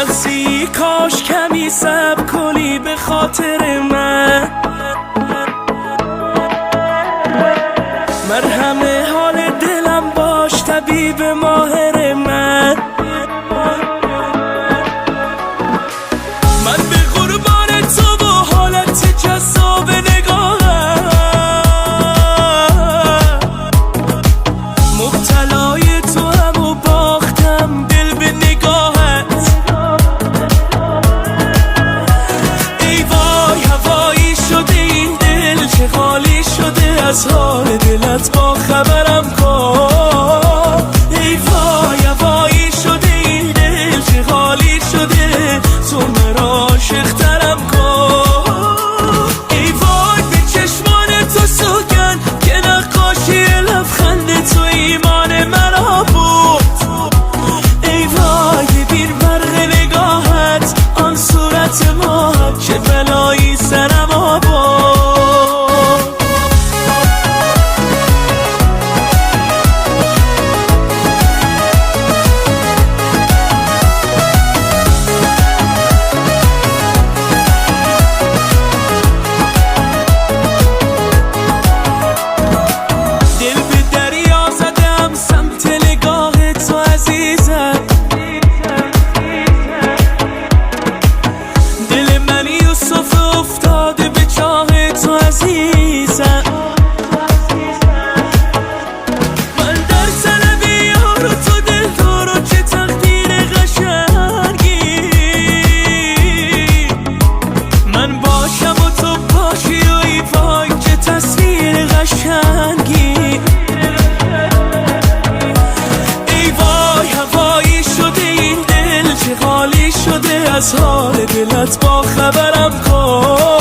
مرسی کاش کمی صبر کنی به خاطر من، مرهم حال دلم باش طبیب ماهر من. من به قربان تو و حالت جذاب نگاهم مبتلای تو هم و باختم دل به نگاهت. ای وای هوایی شده این دل چه خالی شده از حال دلت با خبرم کن. ای وای هوایی شده این دل چه خالی شده تو مرا عاشق‌ترم کن. ای وای به چشمان تو سوگن که نقاشی لبخند تو ایمان مرا بود. ای وای ببین برق نگاهت آن صورت ماهت چه بلایی سرم آورد. من در طلب یار و تو دلدار و چه تقدیر قشنگی، من باشم و تو باشی و ای وای چه تصویر قشنگی. ای وای هوایی شده این دل چه خالی شده از حال دلت با خبرم کن.